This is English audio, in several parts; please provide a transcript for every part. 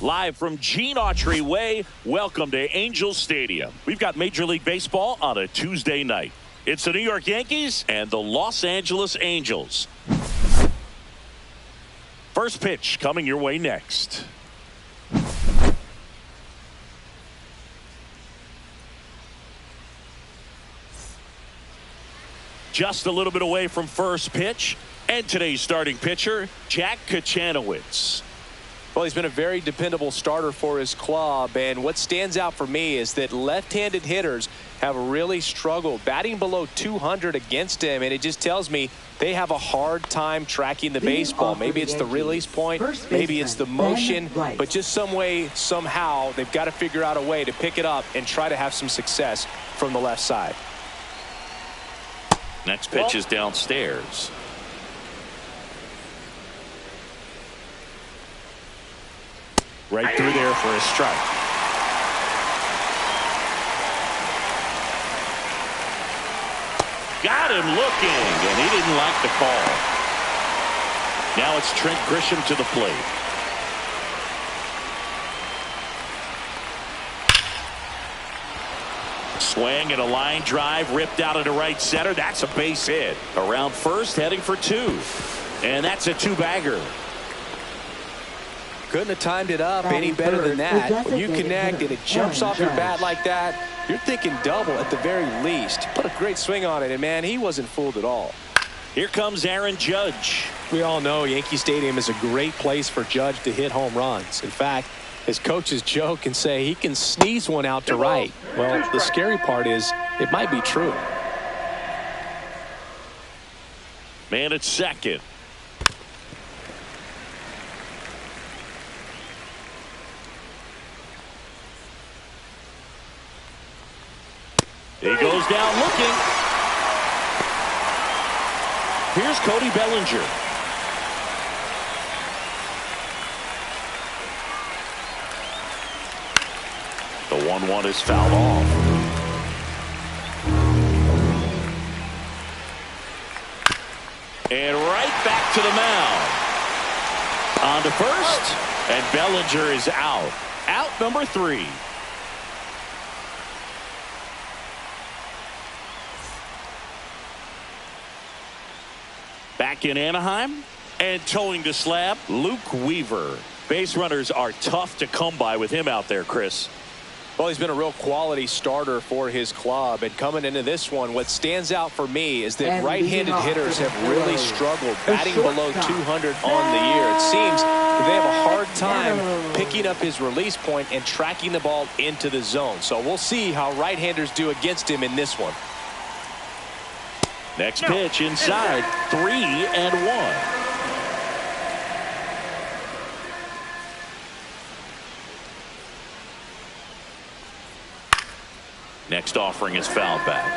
Live from Gene Autry Way, welcome to Angels Stadium. We've got Major League Baseball on a Tuesday night. It's the New York Yankees and the Los Angeles Angels. First pitch coming your way next. Just a little bit away from first pitch. And today's starting pitcher, Jack Kachanowicz. Well, he's been a very dependable starter for his club, and what stands out for me is that left-handed hitters have really struggled batting below 200 against him, and it just tells me they have a hard time tracking the baseball. Maybe it's the release point, maybe it's the motion, but just some way, somehow, they've got to figure out a way to pick it up and try to have some success from the left side. Next pitch is downstairs. Right through there for a strike. Got him looking, and he didn't like the call. Now it's Trent Grisham to the plate. Swing and a line drive ripped out into right center. That's a base hit. Around first, heading for two. And that's a two-bagger. Couldn't have timed it up any better than that. When you connect and it jumps off your bat like that, you're thinking double at the very least. Put a great swing on it, and man, he wasn't fooled at all. Here comes Aaron Judge. We all know Yankee Stadium is a great place for Judge to hit home runs. In fact, his coaches joke and say he can sneeze one out to right. Well, the scary part is it might be true. Man at second. He goes down looking. Here's Cody Bellinger. The 1-1 is fouled off. And right back to the mound. On to first, and Bellinger is out. Out number 3. Back in Anaheim, and towing the slab, Luke Weaver. Base runners are tough to come by with him out there, Chris. Well, he's been a real quality starter for his club, and coming into this one, what stands out for me is that right-handed hitters have really struggled batting below 200 on the year. It seems that they have a hard time picking up his release point and tracking the ball into the zone. So we'll see how right-handers do against him in this one. Next pitch inside, 3-1. Next offering is fouled back.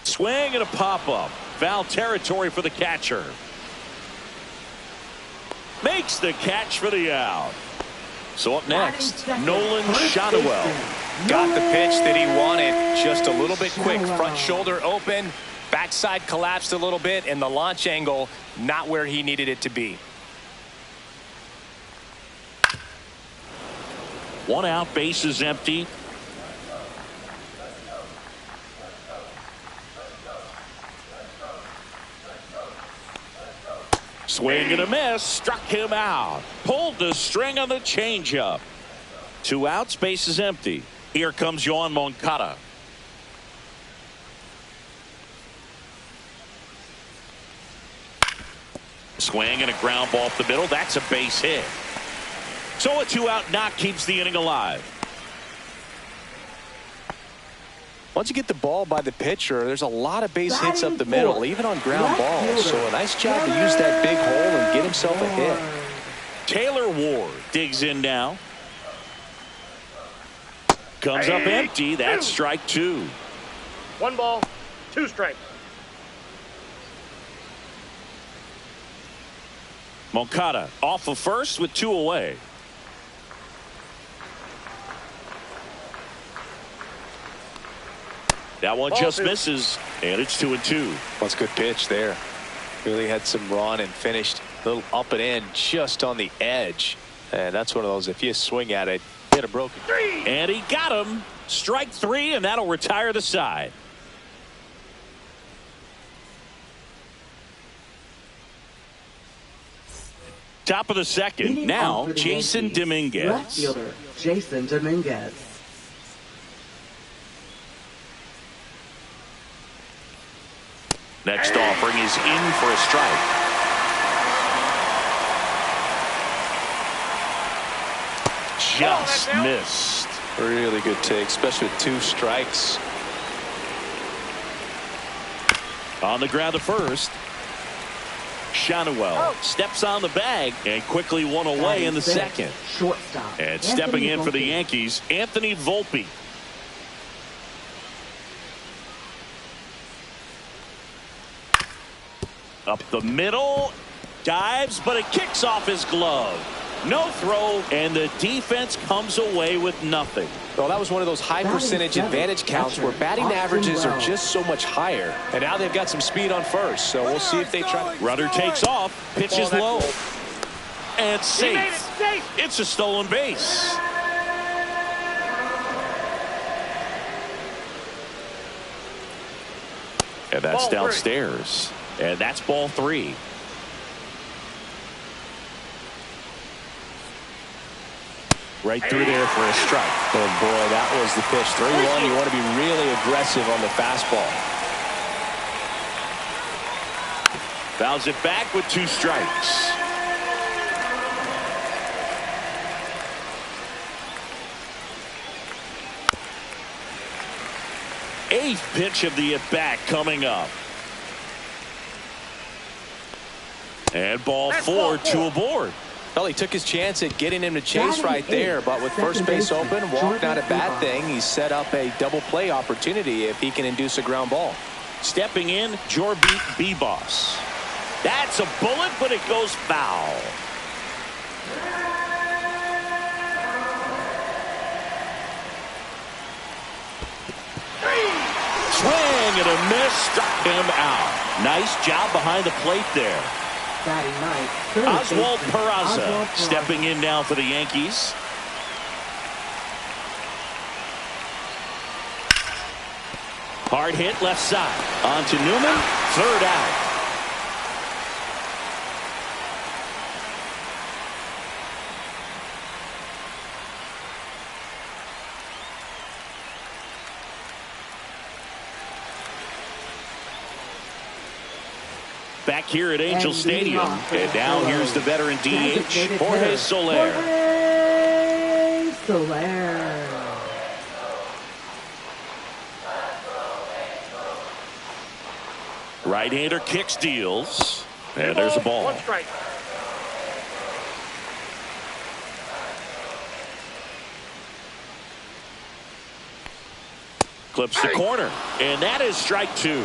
Swing and a pop-up. Foul territory for the catcher. Makes the catch for the out. So up next, Nolan Shotwell. Got the pitch that he wanted, just a little bit quick. Front shoulder open, backside collapsed a little bit, and the launch angle not where he needed it to be. 1 out, base is empty. Swing and a miss, struck him out. Pulled the string on the changeup. 2 outs, base is empty. Here comes Yoan Moncada. Swing and a ground ball up the middle. That's a base hit. So a 2-out knock keeps the inning alive. Once you get the ball by the pitcher, there's a lot of base hits up the middle, even on ground balls. So a nice job to use that big hole and get himself a hit. Taylor Ward digs in now. Comes up empty. That's strike 2. 1 ball, 2 strikes. Moncada off of first with 2 away. That one Ball just two. misses, and it's 2-2. That's a good pitch there. Really had some run and finished a little up and in just on the edge. And that's one of those, if you swing at it, get a broken. And he got him. Strike 3, and that'll retire the side. Top of the second. Leading Now, off for the Jason Yankees, Dominguez. Left fielder, Jason Dominguez. Next offering is in for a strike. Just missed. Really good take, especially with 2 strikes. On the ground to first. Shanuel steps on the bag and quickly one away in the second. Shortstop. And stepping in for the Yankees, Anthony Volpe. Up the middle, dives, but it kicks off his glove. No throw, and the defense comes away with nothing. Well, that was one of those high percentage advantage counts where batting averages are just so much higher. And now they've got some speed on first, so we'll see if they try. Runner takes off, pitches low, and He made it safe. safe. It's a stolen base. And that's Ball 3. downstairs. And that's ball 3. Right through there for a strike. Oh, boy, that was the pitch. 3-1. You want to be really aggressive on the fastball. Fouls it back with 2 strikes. Eighth pitch of the at-bat coming up. And ball 4, 2 aboard. Well, he took his chance at getting him to chase right there, but with first base open, walk not a bad thing. He's set up a double play opportunity if he can induce a ground ball. Stepping in, Jorby B-Boss. That's a bullet, but it goes foul. Swing and a miss, struck him out. Nice job behind the plate there. Batting ninth, third Oswald baseman, Peraza Oswald Peraza. stepping in now for the Yankees. Hard hit left side. On to Newman. Third out. Back here at Angel Stadium. And now here's the veteran DH, Jorge Soler. Jorge Soler. Right-hander kicks, deals. And there's a ball. 1 strike. Clips the corner. And that is strike 2.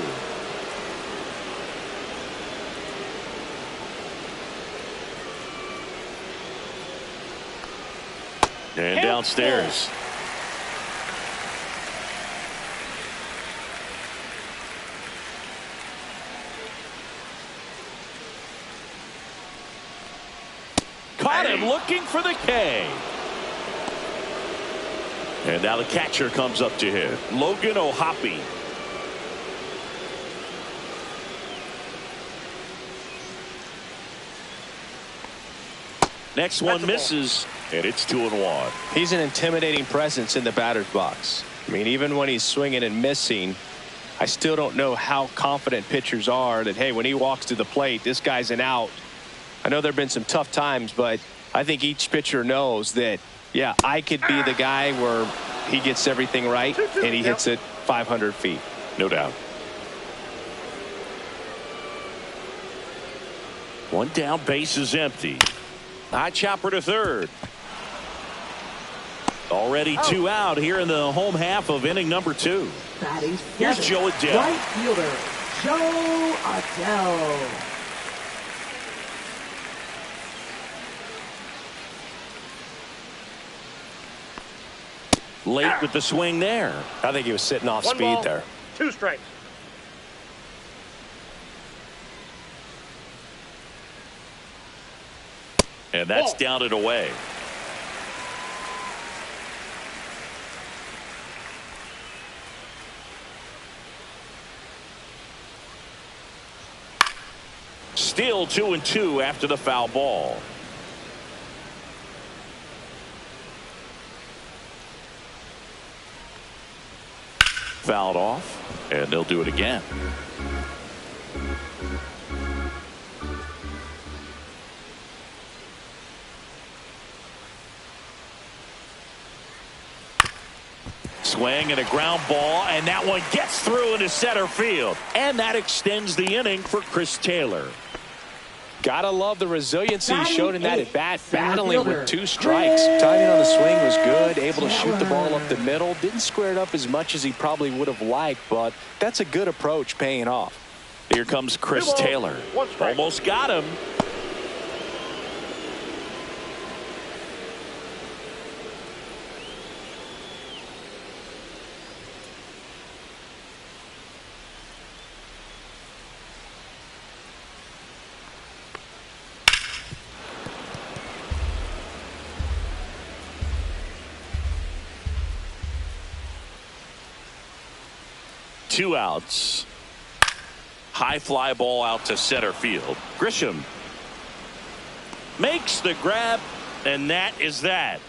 And downstairs. Caught him looking for the K. And now the catcher comes up to him. Logan O'Hoppe. Next one misses, and it's 2-1. He's an intimidating presence in the batter's box. I mean, even when he's swinging and missing, I still don't know how confident pitchers are that, hey, when he walks to the plate, this guy's an out. I know there have been some tough times, but I think each pitcher knows that, yeah, I could be the guy where he gets everything right and he hits it 500 feet. No doubt. One down, base is empty. High chopper to third. Already 2 out here in the home half of inning number 2. Batting Here's seventh, Joe Adele. Right fielder, Joe Adele. Late with the swing there. I think he was sitting off 1 speed ball, there. 2 strikes. And that's Ball. down and away. Still 2-2 after the foul ball. Fouled off, and they'll do it again. Swing and a ground ball, and that one gets through into center field. And that extends the inning for Chris Taylor. Gotta love the resiliency he showed in that at bat, battling fielder, with 2 strikes. Timing on the swing was good, able to shoot the ball up the middle. Didn't square it up as much as he probably would have liked, but that's a good approach paying off. Here comes Chris Taylor. Almost got him. Two outs. High fly ball out to center field. Grisham makes the grab, and that is that.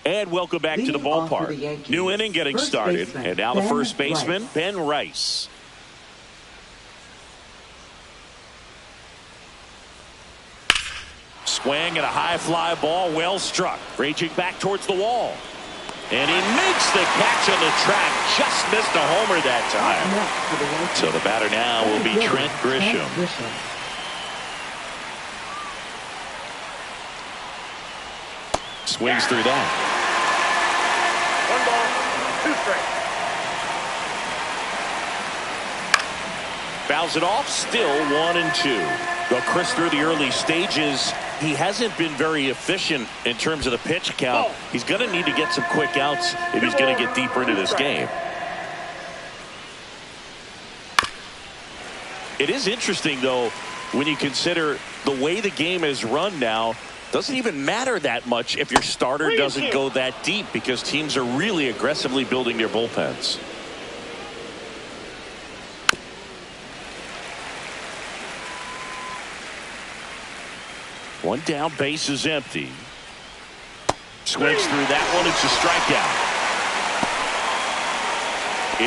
And welcome back to the ballpark. New inning getting started, and now the first baseman, Ben Rice. Swing and a high fly ball, well struck. Raging back towards the wall. And he makes the catch on the track. Just missed a homer that time. So the batter now will be Trent Grisham. Swings through that. 1 ball, 2 strikes. Fouls it off, still 1-2. Well, Chris, through the early stages, he hasn't been very efficient in terms of the pitch count. He's going to need to get some quick outs if he's going to get deeper into this game. It is interesting, though, when you consider the way the game is run now. Doesn't even matter that much if your starter doesn't go that deep, because teams are really aggressively building their bullpens. One down, base is empty. Swings through that one. It's a strikeout.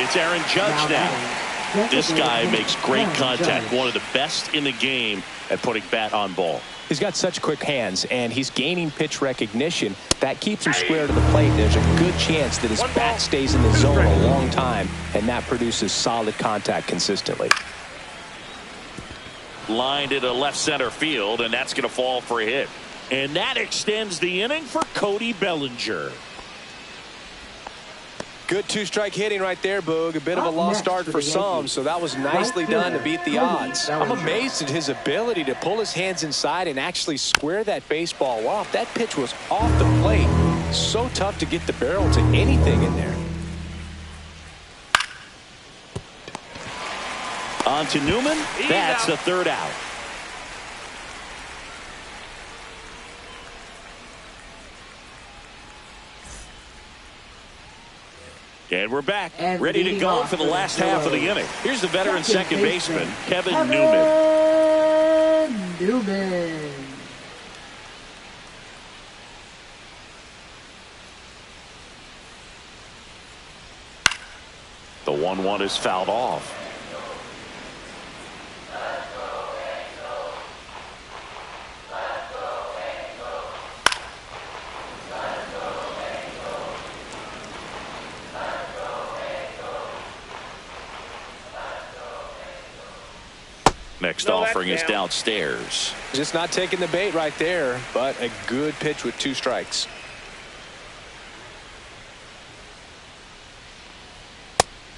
It's Aaron Judge now. This guy makes great contact. One of the best in the game at putting bat on ball. He's got such quick hands, and he's gaining pitch recognition. That keeps him square to the plate. There's a good chance that his bat stays in the zone a long time, and that produces solid contact consistently. Lined into left center field, and that's going to fall for a hit. And that extends the inning for Cody Bellinger. Good 2-strike hitting right there, Boog. A bit of a lost start for some, so that was nicely done to beat the odds. I'm amazed at his ability to pull his hands inside and actually square that baseball off. That pitch was off the plate. So tough to get the barrel to anything in there. On to Newman. That's the third out. And we're back, ready to go for the last half of the inning. Here's the veteran second baseman, Kevin Newman. The 1-1 is fouled off. Next offering is downstairs. Just not taking the bait right there, but a good pitch with 2 strikes.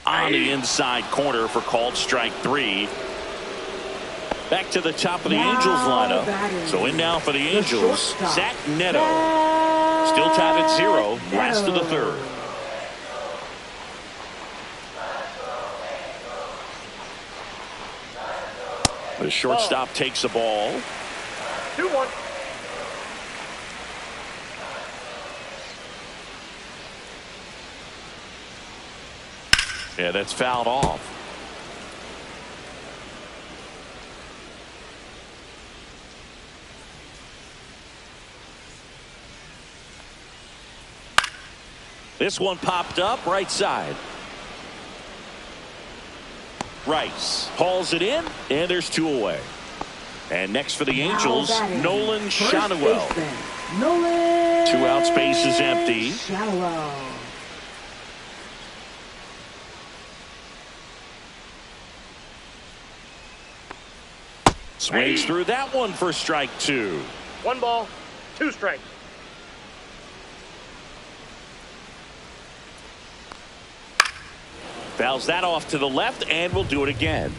On the inside corner for called strike 3. Back to the top of the Now Angels lineup. batting. So in now for the Angels, shortstop. Zach Neto. Still tied at 0, last of the third. The shortstop takes the ball. 2-1. Yeah, that's fouled off. This one popped up right side. Rice hauls it in, and there's 2 away. And next for the Angels, Nolan Schanuel. 2 out, space is empty. Schanuel. Swings through that one for strike 2. 1 ball, 2 strikes. Fouls that off to the left, and we'll do it again.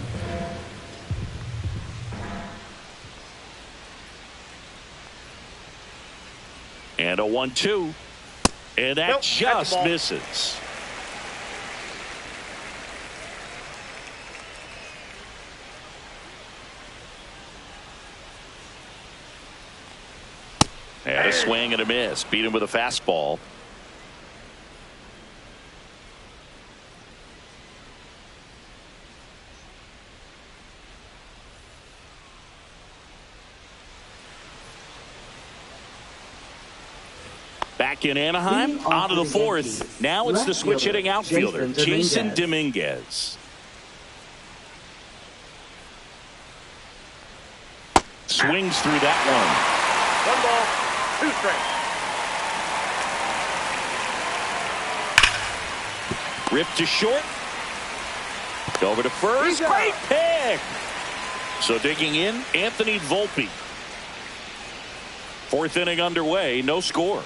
And a 1-2. And that Nope, just ball. misses. And a swing and a miss. Beat him with a fastball. Back in Anaheim, out of the 4th. Now it's the switch hitting outfielder, Jason Dominguez. Swings through that one. 1 ball, 2 strikes. Ripped to short. Over to first. Great pick. So digging in, Anthony Volpe. 4th inning underway, no score.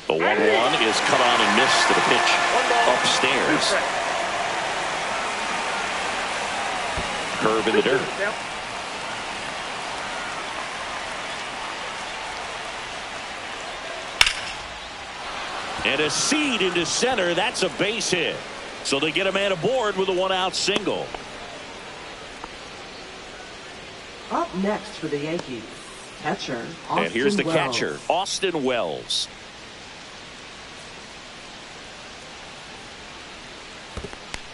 The 1-1 is cut on and missed to the pitch upstairs. Curve in the dirt. Yep. And a seed into center. That's a base hit. So they get a man aboard with a 1-out single. Up next for the Yankees, catcher Austin And here's the Wells. catcher, Austin Wells.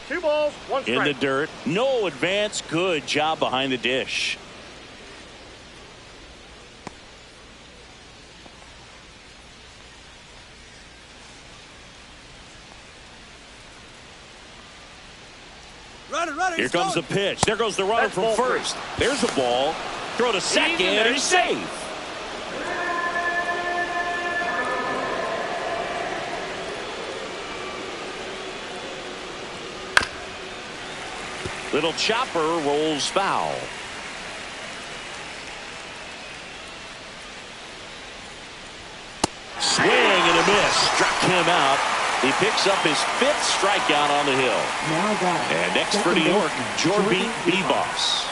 Two balls, 1 strike. In the dirt. No advance. Good job behind the dish. Here comes the pitch. There goes the runner from first. There's a ball. Throw to second, and he's safe. Little chopper rolls foul. Swing and a miss. Struck him out. He picks up his 5th strikeout on the hill. Now batting, And next for New York, Jorby Bebos.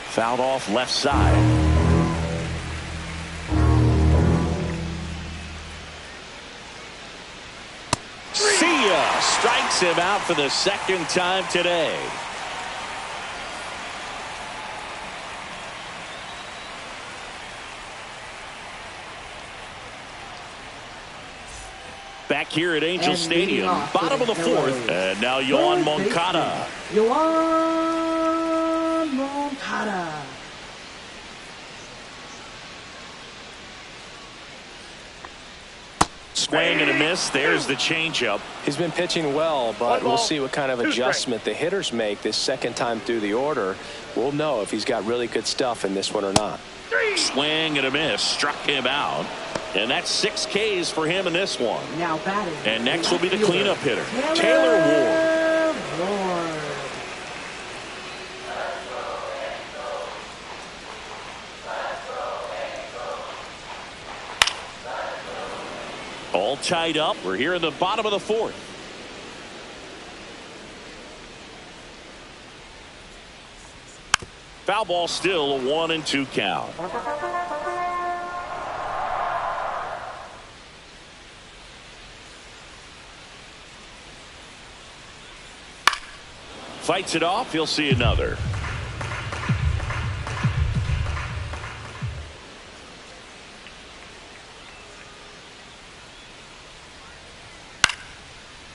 Fouled off left side. See ya! Strikes him out for the 2nd time today. Back here at Angel And Stadium, bottom of the 4th, and now Yoan Moncada. Yoan Moncada. Swing and a miss. There's the changeup. He's been pitching well, but 1 ball, we'll see what kind of 2 adjustment the hitters make this 2nd time through the order. We'll know if he's got really good stuff in this one or not. Swing and a miss. Struck him out. And that's 6 Ks for him in this one. Now batting. And next will be the cleanup hitter, Taylor Taylor Ward. Ward. All tied up. We're here in the bottom of the fourth. Foul ball, still a 1-2 count. Fights it off. He'll see another.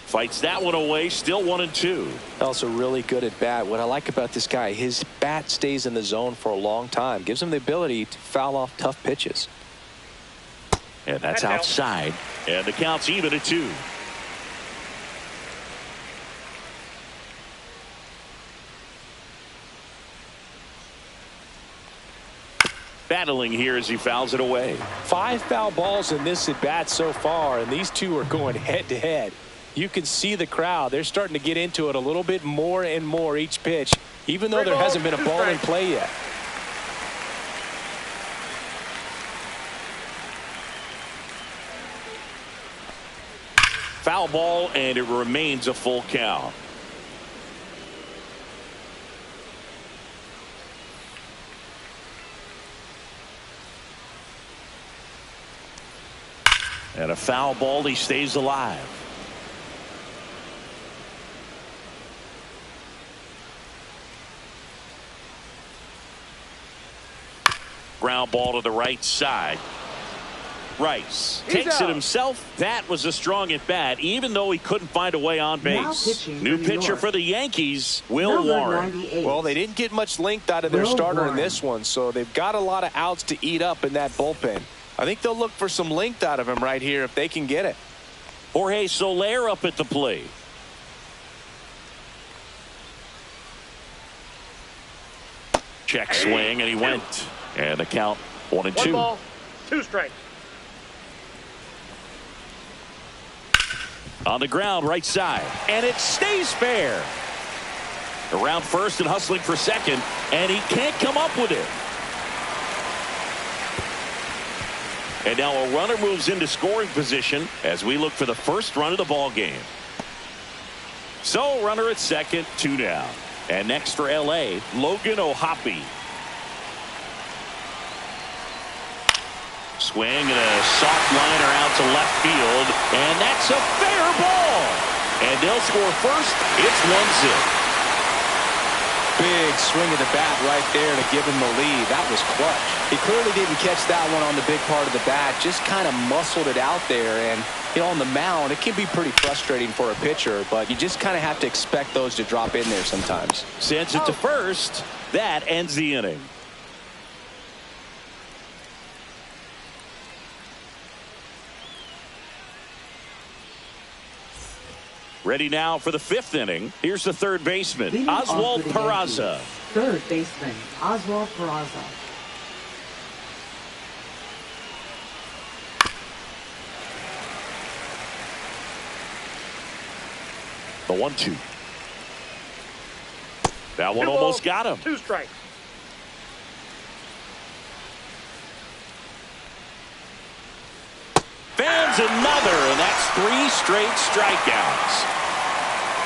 Fights that one away. Still 1-2. Also really good at bat. What I like about this guy, his bat stays in the zone for a long time. Gives him the ability to foul off tough pitches. And that's outside. And the count's even at 2. Battling here as he fouls it away. 5 foul balls in this at bat so far, and these two are going head to head. You can see the crowd. They're starting to get into it a little bit more and more each pitch, even though there hasn't been a ball in play yet. Foul ball, and it remains a full count. And a foul ball. He stays alive. Ground ball to the right side. Rice takes it himself. That was a strong at bat, even though he couldn't find a way on base. New pitcher for the Yankees, Will Warren. Well, they didn't get much length out of their starter in this one, so they've got a lot of outs to eat up in that bullpen. I think they'll look for some length out of him right here if they can get it. Jorge Soler up at the plate. Check swing, and he went. And the count 1-2. 1 ball, 2 strikes. On the ground, right side. And it stays fair. Around first and hustling for second. And he can't come up with it. And now a runner moves into scoring position as we look for the first run of the ball game. So runner at second, 2 down. And next for LA, Logan O'Hoppe. Swing and a soft liner out to left field. And that's a fair ball. And they'll score first. It's 1-0. Big swing of the bat right there to give him the lead. That was clutch. He clearly didn't catch that one on the big part of the bat. Just kind of muscled it out there. And, you know, on the mound, it can be pretty frustrating for a pitcher, but you just kind of have to expect those to drop in there sometimes. Sends it to first. That ends the inning. Ready now for the 5th inning. Here's the third baseman, Oswald Peraza. Third baseman, Oswald Peraza. The 1-2. That one almost got him. 2 strikes. Fans another, and that's 3 straight strikeouts.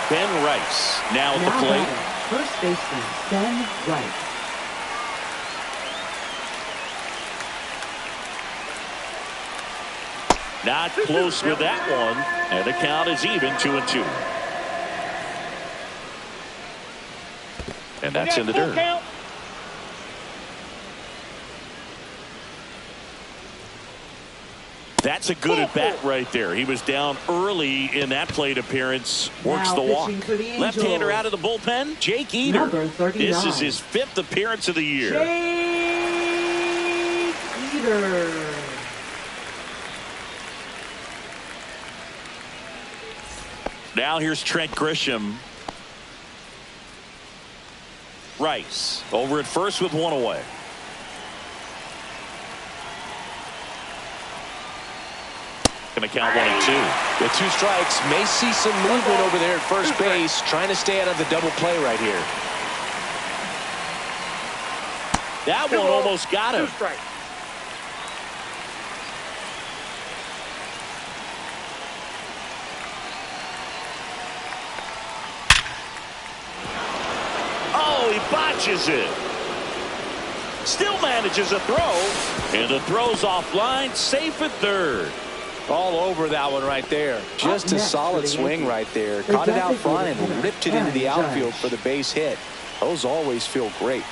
Ben Rice now at the plate. First baseman, Ben Rice. Not close with that one, and the count is even 2-2. And that's in the dirt. Count. That's a good at bat right there. He was down early in that plate appearance. Works the walk. Left-hander out of the bullpen, Jake Eder. Number 39. This is his 5th appearance of the year. Jake Eder. Now here's Trent Grisham. Rice over at first with 1 away. Going to count 1-2. With 2 strikes, may see some movement over there at first base, trying to stay out of the double play right here. That one almost got him. 2 strikes. catches it. Still manages a throw. And the throw's offline. Safe at third. All over that one right there. Just a solid swing right there. Caught it out front and ripped it into the outfield for the base hit. Those always feel great.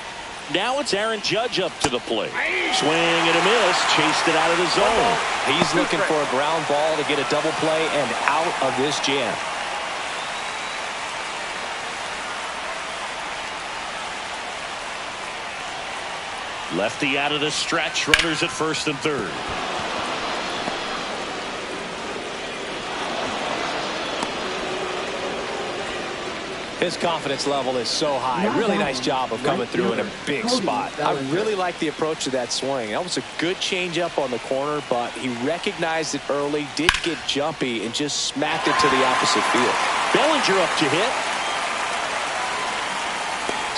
Now it's Aaron Judge up to the plate. Swing and a miss. Chased it out of the zone. He's looking for a ground ball to get a double play and out of this jam. Lefty out of the stretch. Runners at first and third. His confidence level is so high. Really nice job of coming through in a big spot. I really like the approach to that swing. That was a good changeup on the corner, but he recognized it early, did get jumpy, and just smacked it to the opposite field. Bellinger up to hit.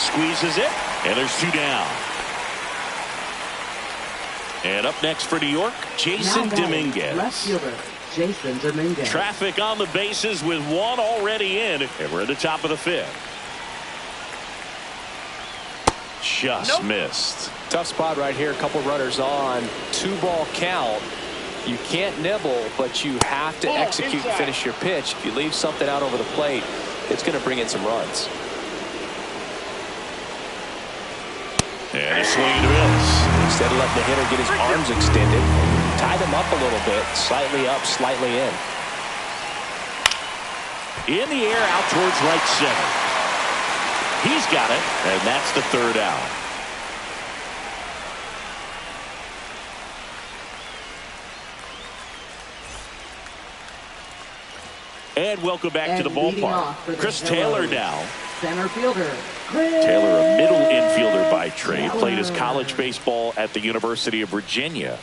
Squeezes it, and there's two down. And up next for New York, Jason Dominguez. Left fielder, Jason Dominguez. Traffic on the bases with one already in, and we're at the top of the fifth. Just missed. Tough spot right here. A couple runners on. 2-ball count. You can't nibble, but you have to execute and finish your pitch. If you leave something out over the plate, it's going to bring in some runs. And a swing and a miss. Instead of letting the hitter get his arms extended, tied him up a little bit, slightly up, slightly in. In the air, out towards right center. He's got it, and that's the third out. And welcome back to the ballpark. Chris Taylor now. Center fielder. Taylor, a middle infielder by trade, played his college baseball at the University of Virginia.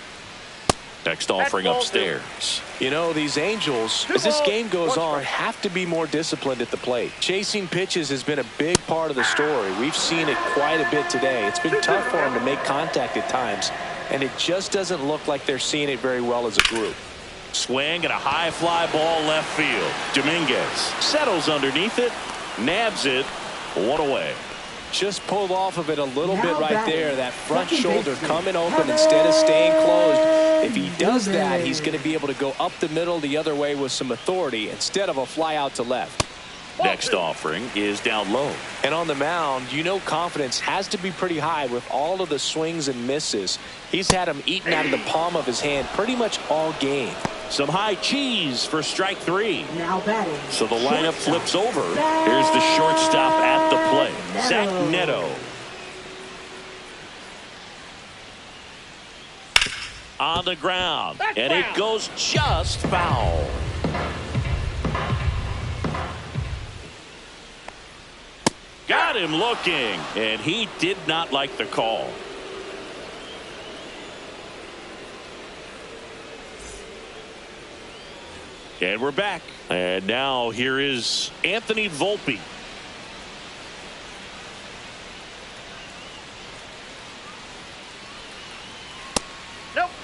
Next offering upstairs. You know, these Angels, as this game goes on, have to be more disciplined at the plate. Chasing pitches has been a big part of the story. We've seen it quite a bit today. It's been tough for them to make contact at times, and it just doesn't look like they're seeing it very well as a group. Swing and a high fly ball left field. Dominguez settles underneath it, nabs it, one away. Just pulled off of it a little bit right there. That front shoulder coming open instead of staying closed. If he does that, he's going to be able to go up the middle the other way with some authority instead of a fly out to left. Next offering is down low. And on the mound, you know, confidence has to be pretty high with all of the swings and misses. He's had them eaten out of the palm of his hand pretty much all game. Some high cheese for strike three. Now batting. So the lineup flips over. Here's the shortstop at the plate, Zach Neto. On the ground, and it goes just foul. Got him looking, and he did not like the call. And we're back. And now here is Anthony Volpe.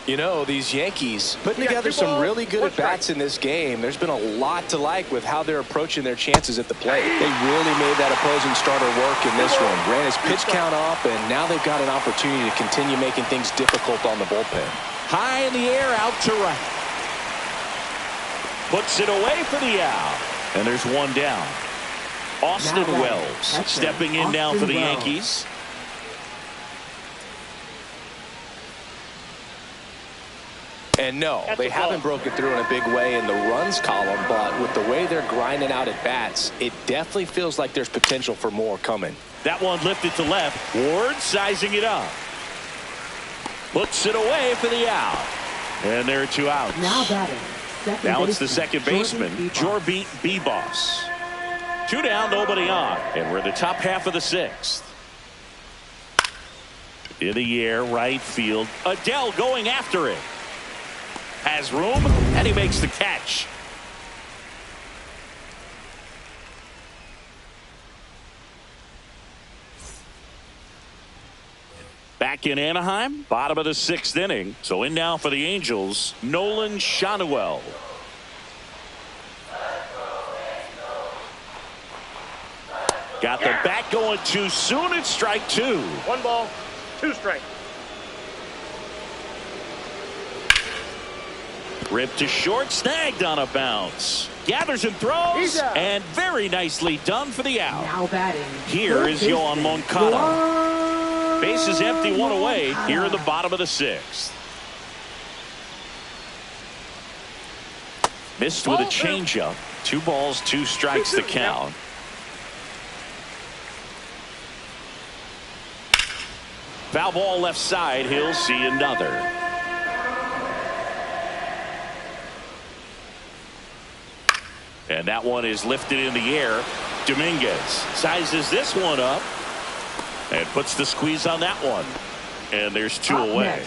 You know, these Yankees putting together some really good at-bats in this game. There's been a lot to like with how they're approaching their chances at the plate. They really made that opposing starter work in this one. Ran his pitch count up, and now they've got an opportunity to continue making things difficult on the bullpen. High in the air, out to right. Puts it away for the out. And there's one down. Austin Wells stepping in now for the Yankees. And no, they haven't broken through in a big way in the runs column, but with the way they're grinding out at bats, it definitely feels like there's potential for more coming. That one lifted to left. Ward sizing it up. Puts it away for the out. And there are two outs. Now batting. Now it's the second baseman, Jorby Beboss. Two down, nobody on. And we're in the top half of the sixth. In the air, right field. Adele going after it. Has room, and he makes the catch. Back in Anaheim, bottom of the sixth inning. So in now for the Angels, Nolan Schanuel. Got the bat going too soon. It's strike two. 1 ball, 2 strikes. Ripped to short, snagged on a bounce. Gathers and throws, and very nicely done for the out. Now batting. Here is Yohan Moncada. Base is empty, 1 away here in the bottom of the 6th. Missed with a changeup. 2 balls, 2 strikes the count. Foul ball left side. He'll see another. And that one is lifted in the air. Dominguez sizes this one up and puts the squeeze on that one. And there's 2 away.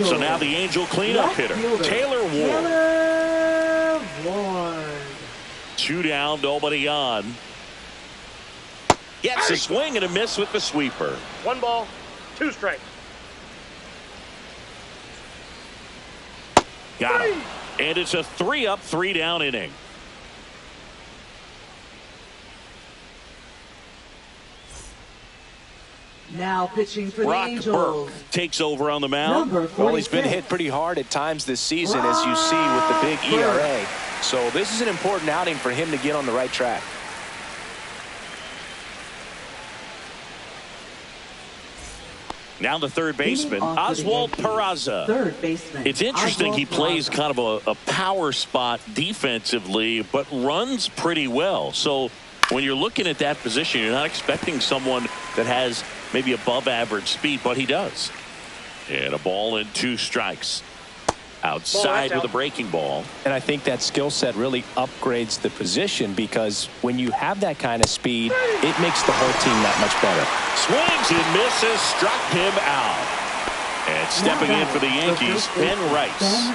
So now the Angel cleanup hitter, Taylor Ward. 2 down, nobody on. Gets a swing and a miss with the sweeper. 1 ball, 2 strikes. Got him. And it's a 3-up, 3-down inning. Now pitching for the Brock Angels. Burke takes over on the mound. Well, he's been hit pretty hard at times this season, as you see with the big ERA. So this is an important outing for him to get on the right track. Now the third baseman, Oswald Peraza. Third baseman. It's interesting, he plays kind of a power spot defensively, but runs pretty well. So when you're looking at that position, you're not expecting someone that has maybe above average speed, but he does. And a ball and 2 strikes. Outside with a breaking ball. And I think that skill set really upgrades the position, because when you have that kind of speed, it makes the whole team that much better. Swings and misses, struck him out. And stepping in for the Yankees, Ben Rice.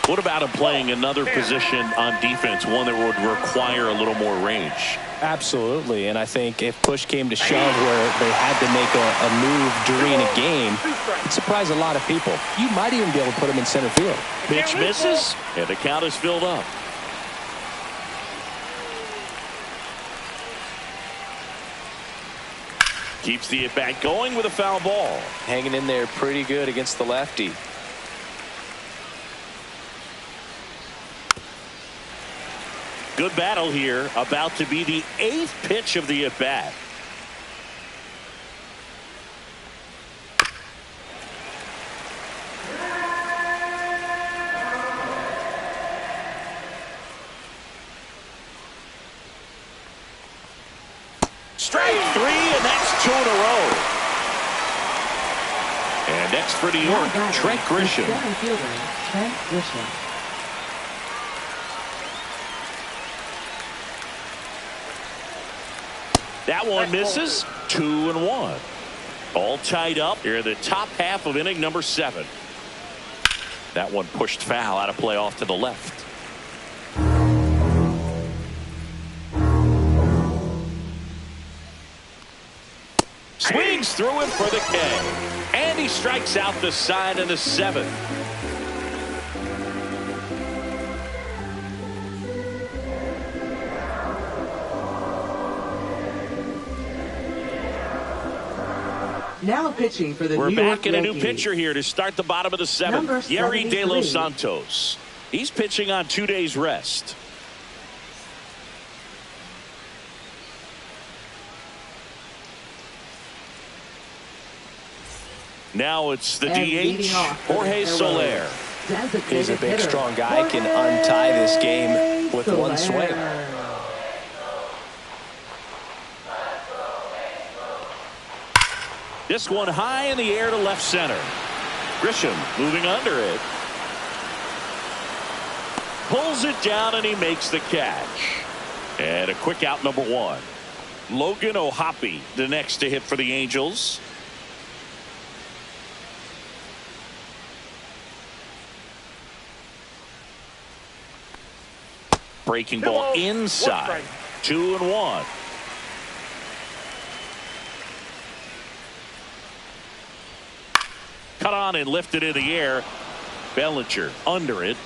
What about him playing another position on defense, one that would require a little more range? Absolutely, and I think if push came to shove where they had to make a move during a game, it'd surprise a lot of people. You might even be able to put him in center field. Pitch misses, and the count is filled up. Keeps the at-bat going with a foul ball. Hanging in there pretty good against the lefty. Good battle here, about to be the 8th pitch of the at-bat. Strike 3, and that's 2 in a row. And next for New York, Trent Grisham. That one misses. 2-1. All tied up here in the top half of inning number 7. That one pushed foul out of play off to the left. Swings through him for the K. And he strikes out the side in the 7th. Now pitching for the We're New back York in a new Yankees. pitcher here to start the bottom of the 7th. Yerry De Los Santos. He's pitching on 2 days rest. Now it's the DH, Jorge Soler. He's a big, strong guy, can untie this game with one swing. This one high in the air to left center. Grisham moving under it. Pulls it down and he makes the catch. And a quick out, number 1. Logan O'Hoppe, the next to hit for the Angels. Breaking ball inside. 2-1. Cut on and lifted in the air. Bellinger under it.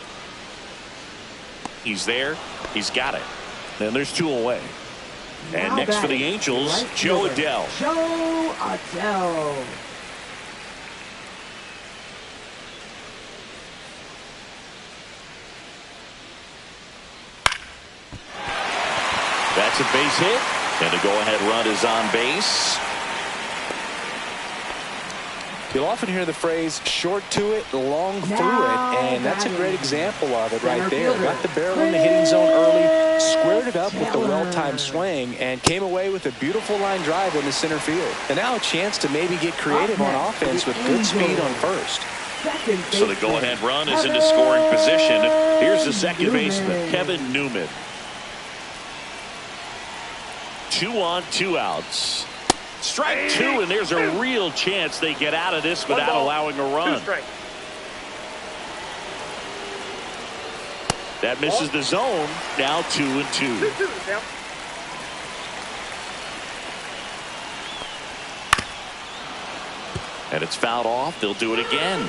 He's there. He's got it. And there's 2 away. And Now next for the batting, Angels, right Joe fielder, Adell. Joe Adell. That's a base hit. And the go-ahead run is on base. You'll often hear the phrase short to it, long through it, and that's a great example of it right there. Got the barrel in the hitting zone early, squared it up with the well-timed swing, and came away with a beautiful line drive in the center field. And now a chance to maybe get creative on offense with good speed on first. So the go-ahead run is into scoring position. Here's the second baseman, Kevin Newman. 2 on, 2 outs. Strike 2, and there's a real chance they get out of this without allowing a run. That misses the zone. Now 2-2. And it's fouled off. They'll do it again.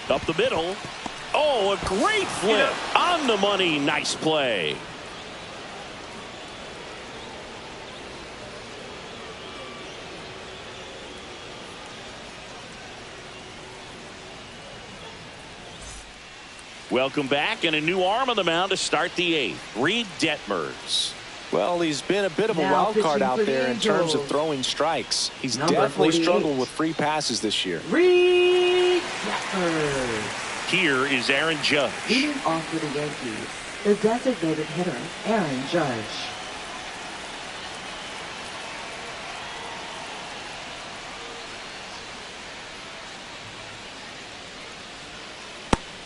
Up the middle. Oh, a great flip. On the money. Nice play. Welcome back, and a new arm on the mound to start the 8th. Reed Detmers. Well, he's been a bit of a wild card out there in terms of throwing strikes. He's definitely struggled with free passes this year. Reed Detmers. Here is Aaron Judge. Leading off for the Yankees, the designated hitter, Aaron Judge.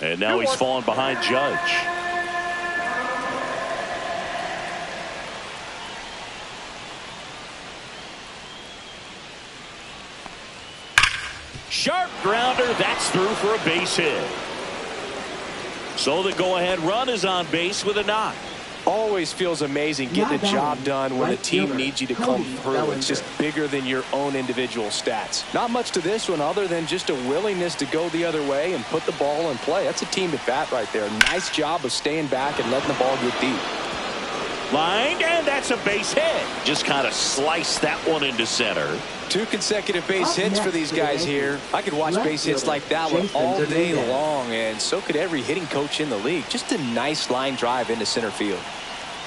And now he's fallen behind Judge. Sharp grounder. That's through for a base hit. So the go-ahead run is on base with a knock. Always feels amazing getting a job done when the team needs you to come through. It's just bigger than your own individual stats. Not much to this one other than just a willingness to go the other way and put the ball in play. That's a team at bat right there. Nice job of staying back and letting the ball get deep. Lined, and that's a base hit. Just kind of sliced that one into center. 2 consecutive base hits for these guys here. I could watch base hits like that one all day long, and so could every hitting coach in the league. Just a nice line drive into center field.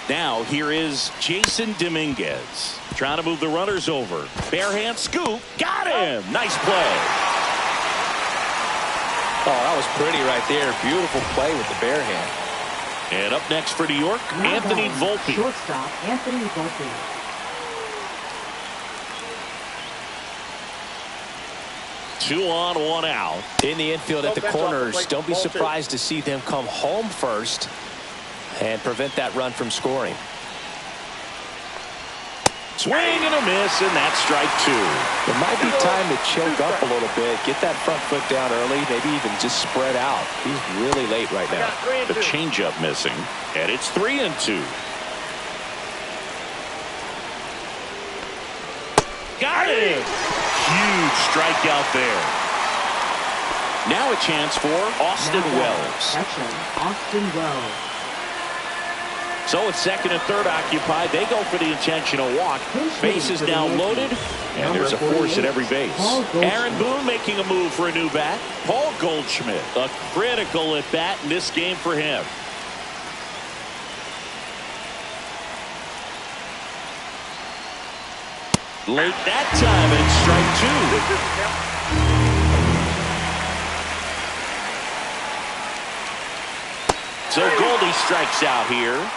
Now here is Jason Dominguez trying to move the runners over. Bare hand scoop. Got him. Nice play. Oh, that was pretty right there. Beautiful play with the bare hand. And up next for New York, Anthony Volpe. Shortstop, Anthony Volpe. Two on, 1 out. In the infield at the corners, don't be surprised to see them come home first and prevent that run from scoring. Swing and a miss, and that's strike 2. It might be time to choke up a little bit, get that front foot down early, maybe even just spread out. He's really late right now. The changeup missing, and it's 3-2. Got it! Huge strikeout there. Now a chance for Austin Wells. Catcher, Austin Wells. So it's second and third occupied. They go for the intentional walk. Base is now loaded, and there's a force at every base. Aaron Boone making a move for a new bat. Paul Goldschmidt, a critical at bat in this game for him. Late that time, and strike 2. So Goldie strikes out here.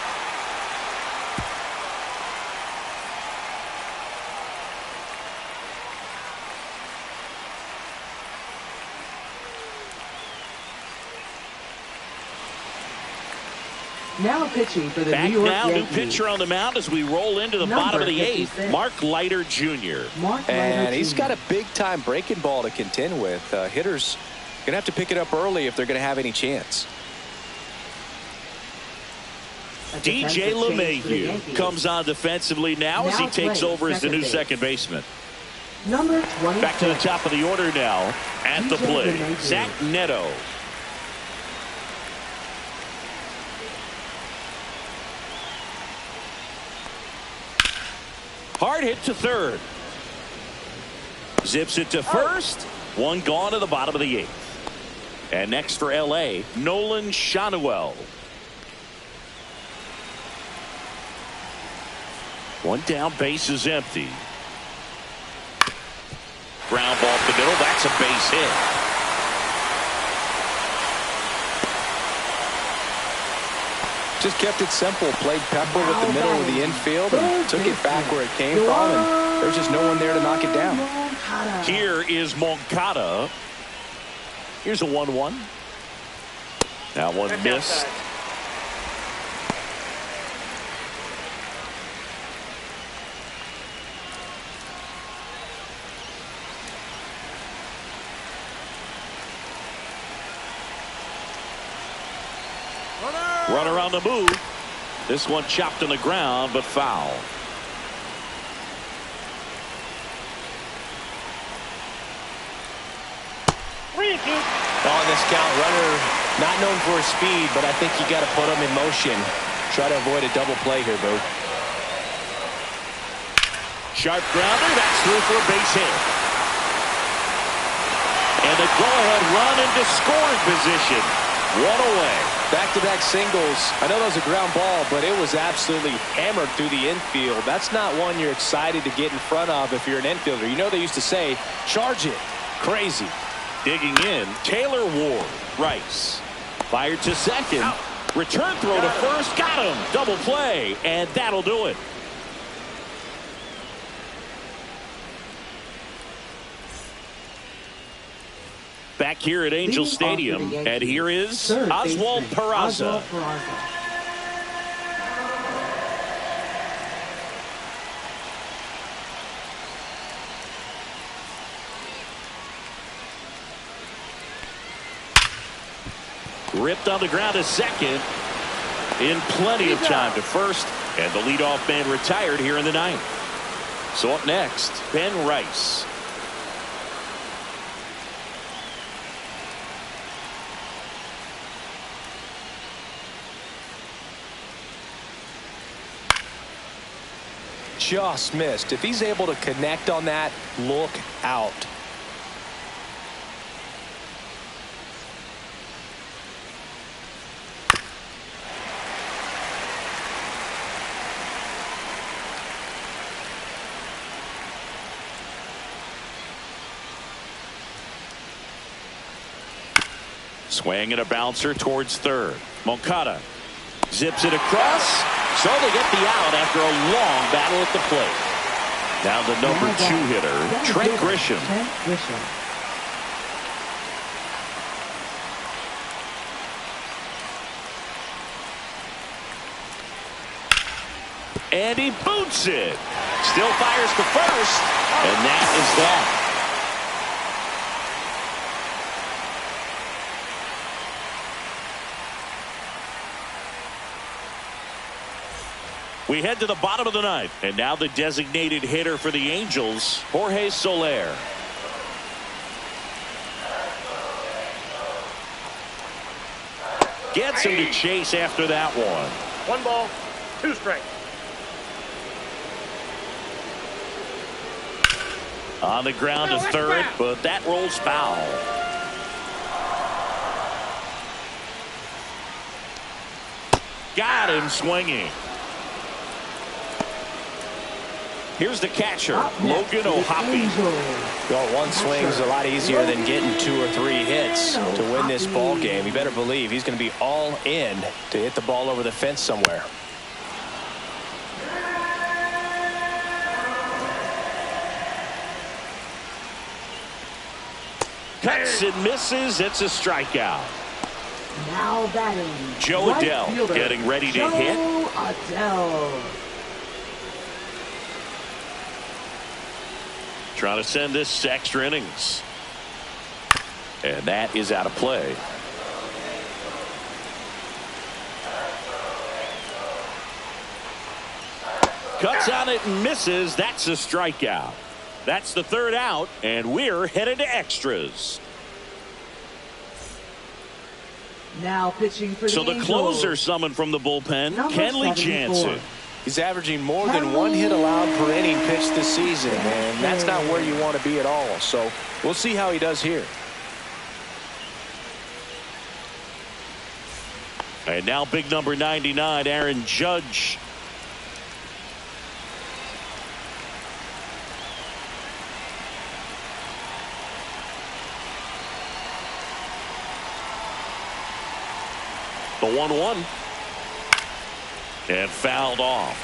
Now pitching for the New York Yankees. New pitcher on the mound as we roll into the bottom of the 8th. Mark Leiter Jr. And he's got a big-time breaking ball to contend with. Hitters going to have to pick it up early if they're going to have any chance. DJ LeMahieu comes on defensively now as he takes over as the new second baseman. Number 20. Back to the top of the order now. At the plate, Zach Neto. Hard hit to third. Zips it to first. One gone to the bottom of the 8th. And next for LA, Nolan Schanuel. One down, base is empty. Ground ball up the middle. That's a base hit. Just kept it simple. Played pepper with the middle of the infield and took it back where it came from. And there's just no one there to knock it down. Here is Moncada. Here's a 1-1. That one missed. Runner on the move. This one chopped on the ground, but foul. On this count, runner not known for his speed, but I think you got to put him in motion. Try to avoid a double play here, Boo. Sharp grounder. That's through for a base hit. And the go-ahead run into scoring position. One away. Back-to-back singles. I know that was a ground ball, but it was absolutely hammered through the infield. That's not one you're excited to get in front of if you're an infielder. You know they used to say, charge it. Crazy. Digging in, Taylor Ward. Rice. Fired to second. Out. Return throw to first. Got him. Double play. And that'll do it. Back here at Angel Stadium, and here is Oswald Peraza. Ripped on the ground to second in plenty of time to first, and the leadoff man retired here in the 9th. So up next, Ben Rice. Just missed. If he's able to connect on that, look out. Swing and a bouncer towards third. Moncada zips it across. So they get the out after a long battle at the plate. Now the number 2 hitter, Trent Grisham. And he boots it. Still fires to first. And that is that. We head to the bottom of the 9th, and now the designated hitter for the Angels, Jorge Soler. Gets him to chase after that one. 1 ball, 2 strikes. On the ground to third, but that rolls foul. Got him swinging. Here's the catcher, Logan O'Hoppe. Well, one swing's a lot easier than getting 2 or 3 hits to win this ball game. You better believe he's going to be all in to hit the ball over the fence somewhere. Cuts and misses. It's a strikeout. Now batting, Joe Adell getting ready to hit. Adell. Trying to send this to extra innings. And that is out of play. Cuts on it and misses. That's a strikeout. That's the third out, and we're headed to extras. Now pitching for So the Angels. closer summoned from the bullpen, Number Kenley 74. Jansen. He's averaging more than 1 hit allowed per inning pitched this season, and that's not where you want to be at all. So we'll see how he does here. And now big number 99, Aaron Judge. The 1-1. And fouled off.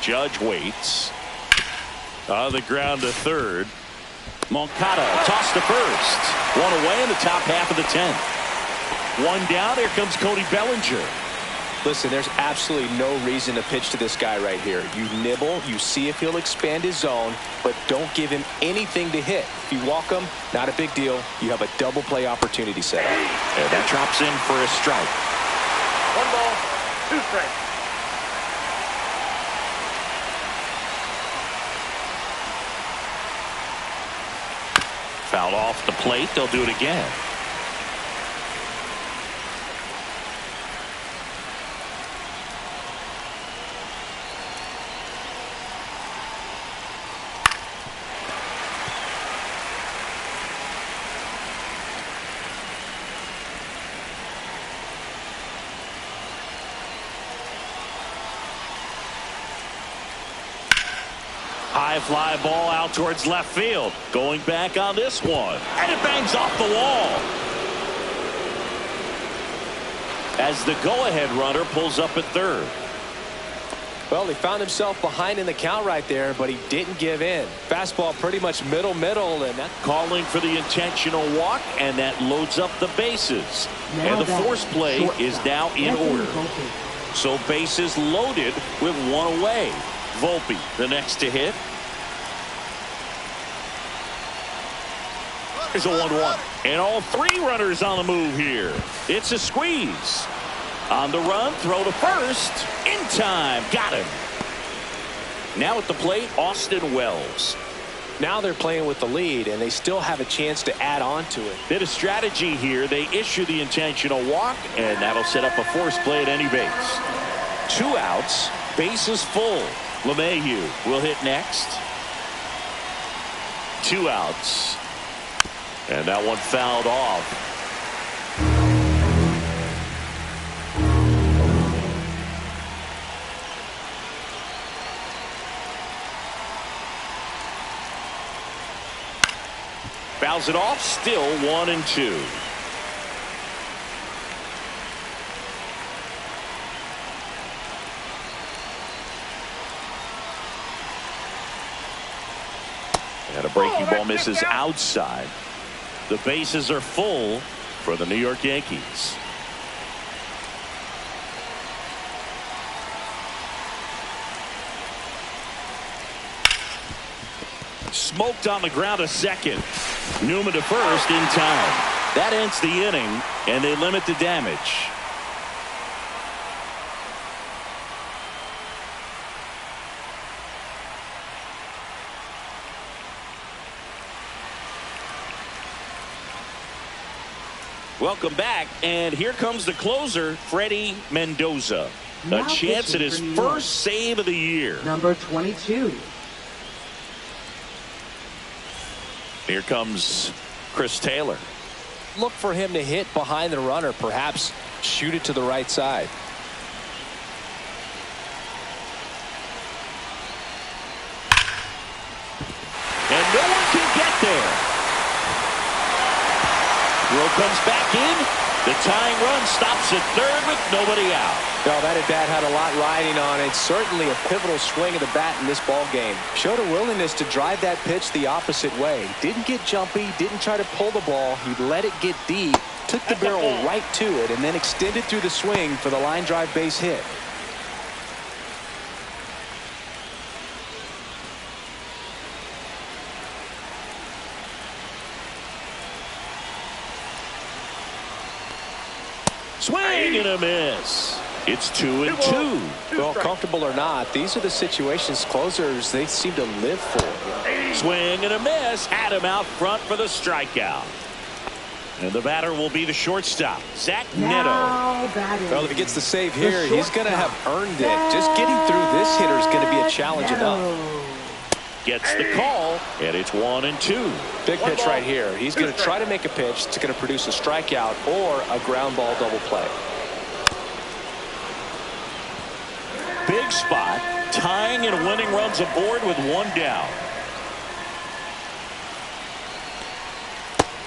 Judge waits. On the ground to third. Moncada tossed to first. One away in the top half of the 10th. One down. Here comes Cody Bellinger. Listen, there's absolutely no reason to pitch to this guy right here. You nibble, you see if he'll expand his zone, but don't give him anything to hit. If you walk him, not a big deal. You have a double play opportunity set up. And that drops in for a strike. 1 ball, 2 strikes. Fouled off the plate. They'll do it again. High fly ball out towards left field. Going back on this one. And it bangs off the wall. As the go-ahead runner pulls up at third. Well, he found himself behind in the count right there, but he didn't give in. Fastball pretty much middle, and that Calling for the intentional walk, and that loads up the bases. Now And the that force play is now in order. So bases loaded with one away. Volpe, the next to hit. There's a 1-1. And all three runners on the move here. It's a squeeze. On the run, throw to first. In time. Got him. Now at the plate, Austin Wells. now they're playing with the lead, and they still have a chance to add on to it. Bit of strategy here. They issue the intentional walk, and that'll set up a force play at any base. 2 outs, bases full. LeMahieu will hit next. 2 outs. And that one fouled off. Fouls it off, still 1-2. And a breaking ball misses outside. The bases are full for the New York Yankees. Smoked on the ground to second. Newman to first in time. That ends the inning, and they limit the damage. Welcome back, and here comes the closer, Freddie Mendoza. A chance at his first save of the year. Number 22. Here comes Chris Taylor. Look for him to hit behind the runner, perhaps shoot it to the right side. And no one can get there. Throw comes back in. The tying run stops at third with nobody out. Well, that at-bat had a lot riding on it. Certainly a pivotal swing of the bat in this ball game. Showed a willingness to drive that pitch the opposite way. Didn't get jumpy, didn't try to pull the ball. He let it get deep, took the barrel right to it, and then extended through the swing for the line drive base hit. Swing and a miss. It's 2-2. Well, comfortable or not, these are the situations closers they seem to live for. Swing and a miss. Had him out front for the strikeout. And the batter will be the shortstop, Zach Neto. Well, if he gets the save here, he's going to have earned it. Just getting through this hitter is going to be a challenge enough. Gets the call, and it's 1-2. Big pitch right here. He's going to try to make a pitch that's going to produce a strikeout or a ground ball double play. Big spot, tying and winning runs aboard with one down.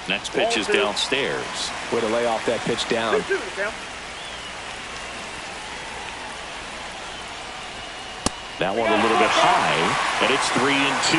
Next pitch is downstairs. Way to lay off that pitch down. That one a little bit high, and it's 3-2.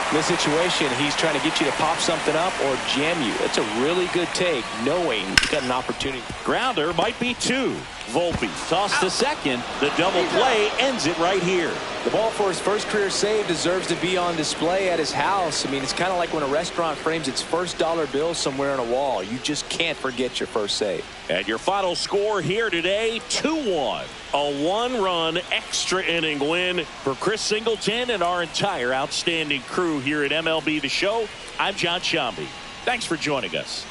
In this situation, he's trying to get you to pop something up or jam you. That's a really good take, knowing he's got an opportunity. Grounder might be 2. Volpe tossed to second. The double play ends it right here. The ball for his first career save deserves to be on display at his house. I mean, it's kind of like when a restaurant frames its first dollar bill somewhere on a wall. You just can't forget your first save. And your final score here today, 2-1. A one-run extra inning win for Chris Singleton and our entire outstanding crew here at MLB The Show. I'm John Shambi. Thanks for joining us.